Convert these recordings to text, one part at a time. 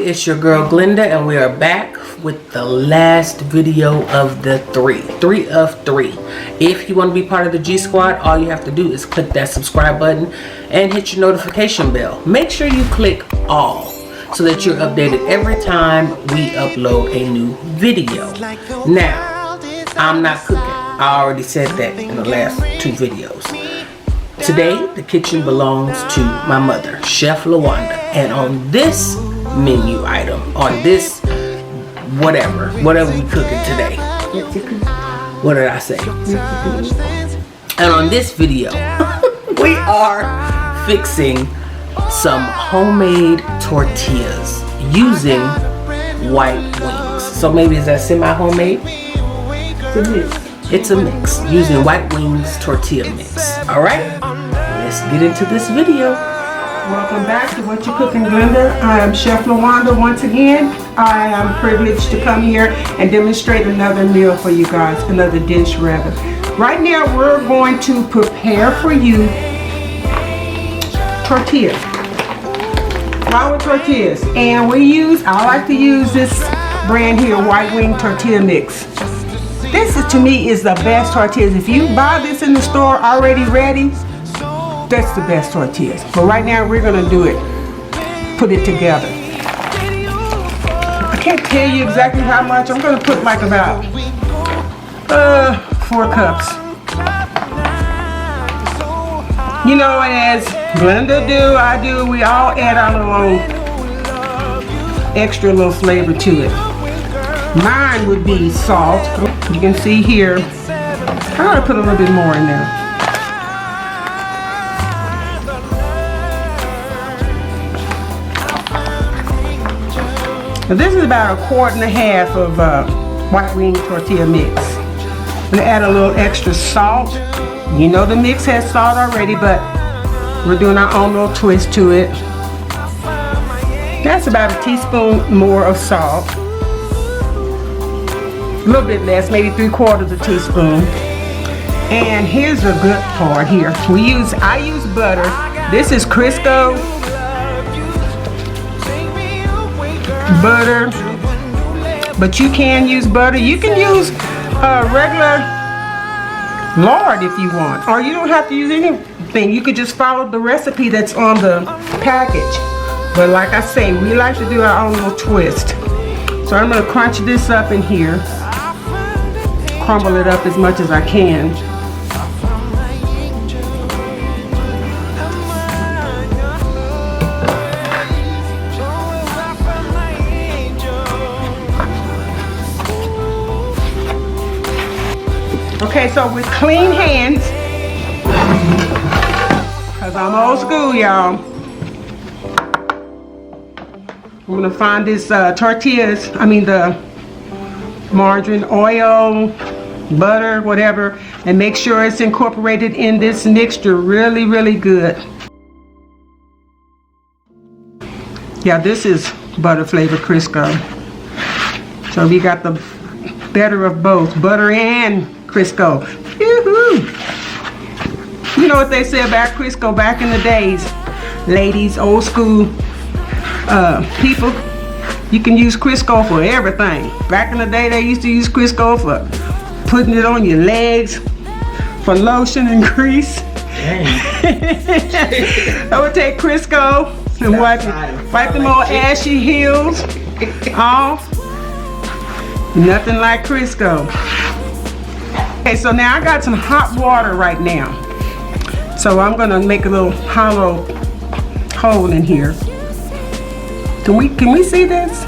it's your girl Glenda, and we are back with the last video of the three of three. If you want to be part of the G Squad, all you have to do is click that subscribe button and hit your notification bell. Make sure you click all so that you're updated every time we upload a new video. Now, I'm not cooking. I already said that in the last two videos. Today, the kitchen belongs to my mother, Chef LaWanda. And on this menu item, on this whatever we cooking today. What did I say? And on this video, we are fixing some homemade tortillas using white wings. So maybe is that semi-homemade? It's a mix using white wings tortilla mix. Alright, let's get into this video. Welcome back to Whatcha Cookin Glenda. I am Chef LaWanda once again. I am privileged to come here and demonstrate another meal for you guys, another dish rather. Right now we're going to prepare for you tortillas. Flour tortillas. And I like to use this brand here, white wing tortilla mix. This to me is the best tortillas. If you buy this in the store already ready, that's the best tortillas. But right now we're gonna do it, put it together. I can't tell you exactly how much. I'm gonna put like about 4 cups. You know, and as Glenda do, I do, we all add our little extra little flavor to it. Mine would be salt. You can see here, I'm gonna put a little bit more in there. Now this is about 1.25 cups of white wing tortilla mix. I'm gonna add a little extra salt. You know the mix has salt already, but we're doing our own little twist to it. That's about a teaspoon more of salt. A little bit less, maybe 3/4 teaspoon. And here's the good part here. I use butter. This is Crisco butter, but you can use butter. You can use regular lard if you want, or you don't have to use anything. You could just follow the recipe that's on the package. But like I say, we like to do our own little twist. So I'm going to crunch this up in here, crumble it up as much as I can. Okay, so with clean hands, because I'm old school, y'all, I'm gonna find this tortillas, the margarine, oil, butter, whatever, and make sure it's incorporated in this mixture really, really good. Yeah, this is butter flavored Crisco. So we got the better of both, butter and Crisco. Yoo-hoo. You know what they say about Crisco back in the days, ladies, old school people, you can use Crisco for everything. Back in the day they used to use Crisco for putting it on your legs, for lotion and grease. I would take Crisco and wipe them old ashy heels off. Nothing like Crisco. Okay, so now I got some hot water right now. So I'm gonna make a little hollow hole in here. Can we see this?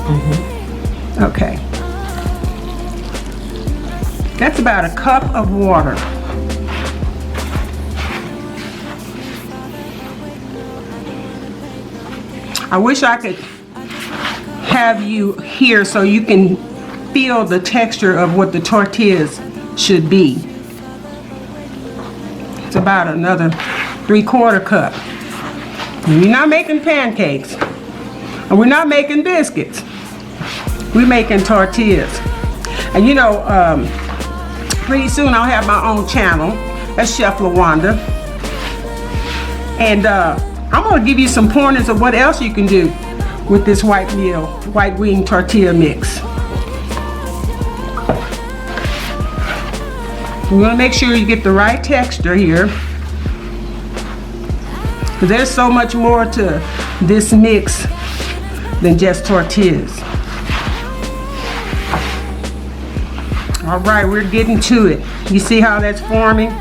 Mm-hmm. Okay. That's about 1 cup of water. I wish I could have you here so you can feel the texture of what the tortillas should be. It's about another 3/4 cup. And we're not making pancakes, and we're not making biscuits. We're making tortillas. And you know, pretty soon I'll have my own channel. That's Chef LaWanda. And I'm gonna give you some pointers of what else you can do with this white wing tortilla mix. You want to make sure you get the right texture here, because there's so much more to this mix than just tortillas. All right, we're getting to it. You see how that's forming?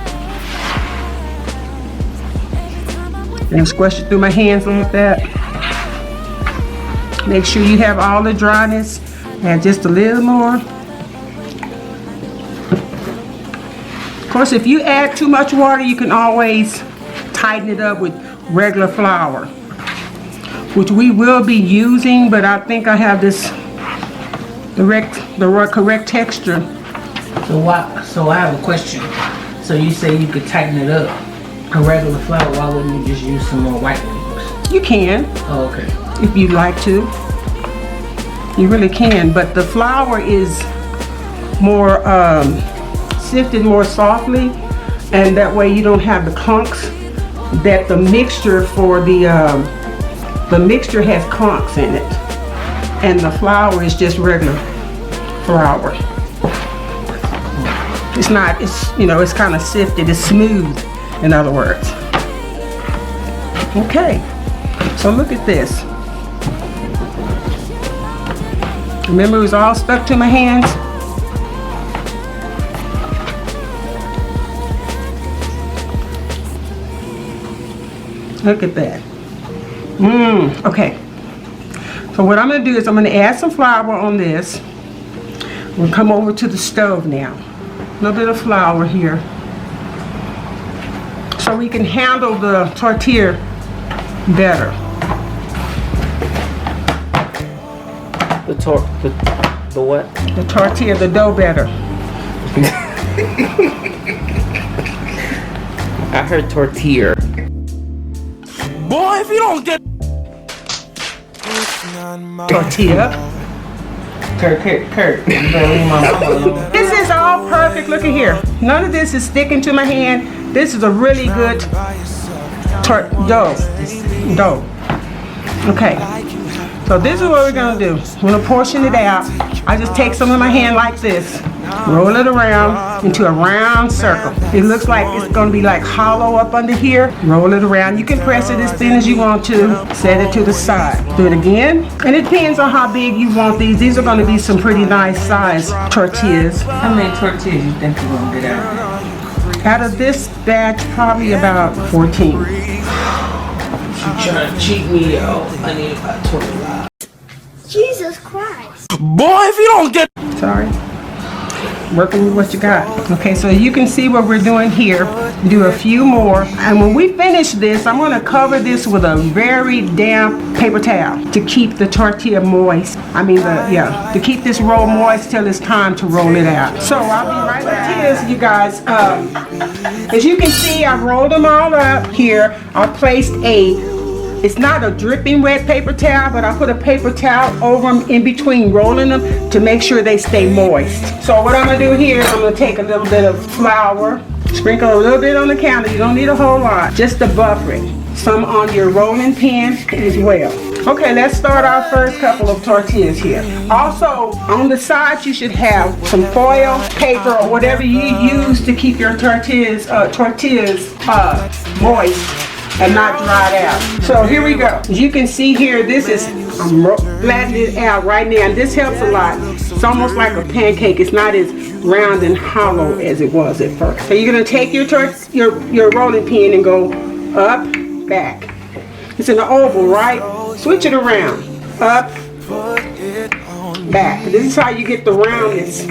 And squish it through my hands like that. Make sure you have all the dryness. Add just a little more. Of course, if you add too much water, you can always tighten it up with regular flour, which we will be using, but I think I have this the correct texture. So I have a question. So you say you could tighten it up a regular flour, why wouldn't you just use some more white wings? You can. Oh, okay. If you'd like to. You really can, but the flour is more sifted more softly, and that way you don't have the clunks that the mixture for the mixture has clunks in it, and the flour is just regular flour. It's not, it's kind of sifted, it's smooth, in other words. Okay, so look at this. Remember, it was all stuck to my hands? Look at that. Okay. So what I'm going to do is I'm going to add some flour on this. We'll come over to the stove now. A little bit of flour here, so we can handle the tortilla better. The what? The tortilla, the dough better. I heard tortilla. Boy, if you don't get tortilla. Kurt. This is all perfect. Look at here. None of this is sticking to my hand. This is a really good dough. Okay. So this is what we're gonna do. We're gonna portion it out. I just take some in my hand like this, roll it around into a round circle. It looks like it's gonna be like hollow up under here. Roll it around. You can press it as thin as you want to. Set it to the side. Do it again. And it depends on how big you want these. These are gonna be some pretty nice size tortillas. How many tortillas you think you're gonna get out? Out of this batch, probably about 14. She's trying to cheat me, yo. I need about 25. Jesus Christ. Boy, if you don't get... Sorry. Working with what you got. Okay, so you can see what we're doing here. Do a few more. And when we finish this, I'm going to cover this with a very damp paper towel to keep the tortilla moist. To keep this roll moist till it's time to roll it out. So I'll be right back. You guys, as you can see, I've rolled them all up here. I placed it's not a dripping wet paper towel, but I put a paper towel over them in between rolling them to make sure they stay moist. So what I'm gonna do here is I'm gonna take a little bit of flour, sprinkle a little bit on the counter. You don't need a whole lot, just to buffer it. Some on your rolling pin as well. Okay, let's start our first couple of tortillas here. Also, on the sides you should have some foil, paper, or whatever you use to keep your tortillas moist and not dried out. So here we go. As you can see here, I'm flattening it out right now, and this helps a lot. It's almost like a pancake. It's not as round and hollow as it was at first. So you're gonna take your rolling pin and go up, back. It's an oval, right? Switch it around. Up, back. This is how you get the roundness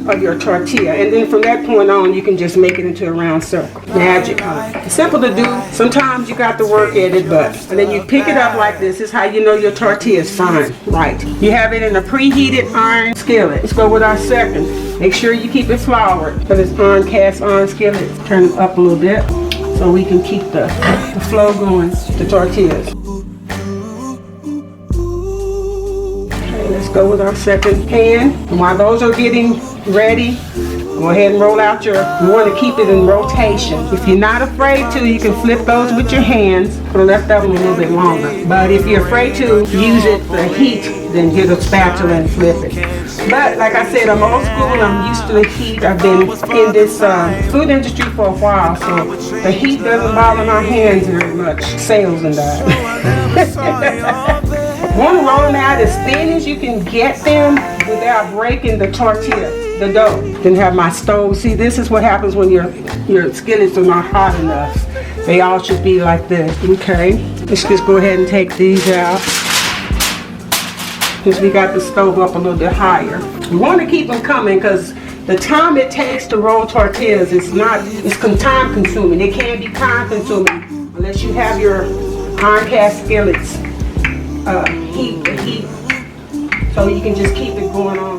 of your tortilla, and then from that point on you can just make it into a round circle. Magic, huh? It's simple to do. Sometimes you got to work at it, and then you pick it up like this. This is how you know your tortilla is fine. Right. You have it in a preheated iron skillet. Let's go with our second. Make sure you keep it floured for this cast iron skillet. Turn it up a little bit so we can keep the flow going to tortillas. Okay, let's go with our second pan. And while those are getting ready, Go ahead and roll out your, you want to keep it in rotation. If you're not afraid to, you can flip those with your hands. Put the left of them a little bit longer. But if you're afraid to use it for heat, then get a spatula and flip it. But like I said, I'm old school, I'm used to the heat. I've been in this food industry for a while, so the heat doesn't bother my hands very much. Sales and that. Want to roll them out as thin as you can get them without breaking the tortilla, the dough. Then have my stove. See, this is what happens when your skillets are not hot enough. They all should be like this. Okay, let's just go ahead and take these out. Because we got the stove up a little bit higher. You want to keep them coming because the time it takes to roll tortillas is it's time consuming. It can be time consuming unless you have your iron cast skillets heat so you can just keep it going on.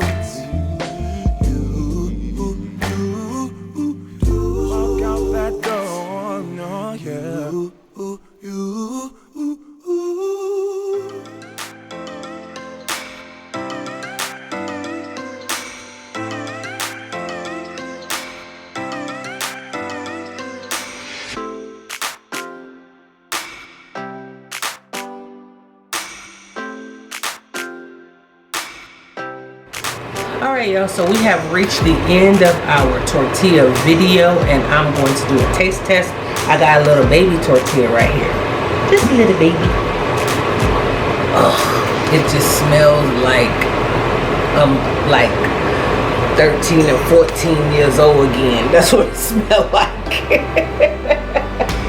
Walk out that door, no, yeah. Alright y'all, so we have reached the end of our tortilla video and I'm going to do a taste test. I got a little baby tortilla right here. Just a little baby. Oh, it just smells like 13 or 14 years old again. That's what it smells like.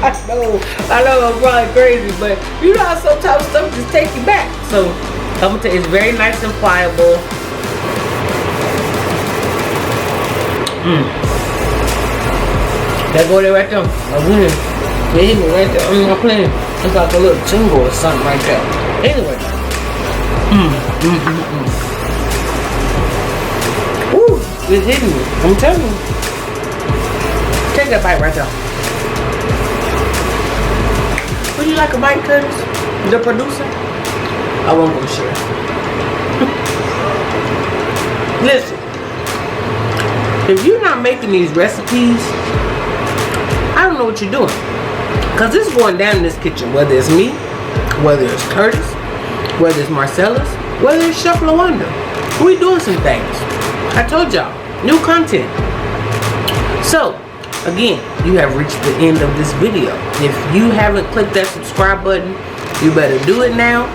I know I'm probably crazy, but you know how sometimes stuff just takes you back. So I'm gonna tell you, it's very nice and pliable. That go there right there. I win. They hit me right there. I'm not playing. It's like a little tingle or something right there. Anyway. Ooh, it's hitting me. I'm telling you. Take that bite right there. Would you like a bite, Curtis? The producer? I won't go share. Listen. If you're not making these recipes, I don't know what you're doing. Because it's going down in this kitchen, whether it's me, whether it's Curtis, whether it's Marcellus, whether it's Chef Lawanda. We doing some things. I told y'all, new content. So, again, you have reached the end of this video. If you haven't clicked that subscribe button, you better do it now.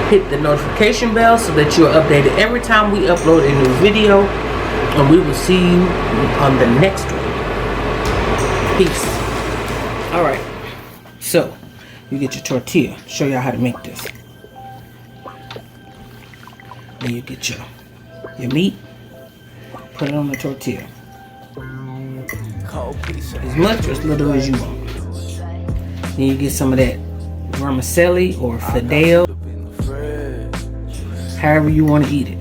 Hit the notification bell so that you're updated every time we upload a new video. And we will see you on the next one. Peace. Alright. So, you get your tortilla. Show y'all how to make this. Then you get your meat. Put it on the tortilla. As much or as little as you want. Then you get some of that vermicelli or fideo. However you want to eat it.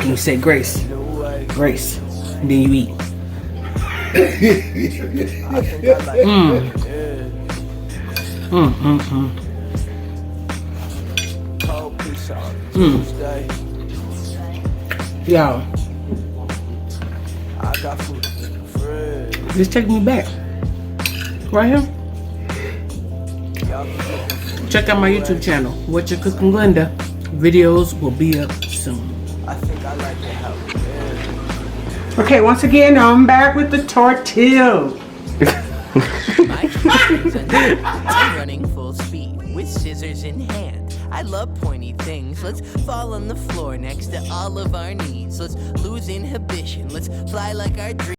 And you say grace, grace, and then you eat. Y'all, just take me back. Right here. Check out my YouTube channel, Whatcha Cookin Glenda. Videos will be up soon. Okay, once again, I'm back with the tortilla. I'm running full speed with scissors in hand. I love pointy things. Let's fall on the floor next to all of our needs. Let's lose inhibition. Let's fly like our dreams.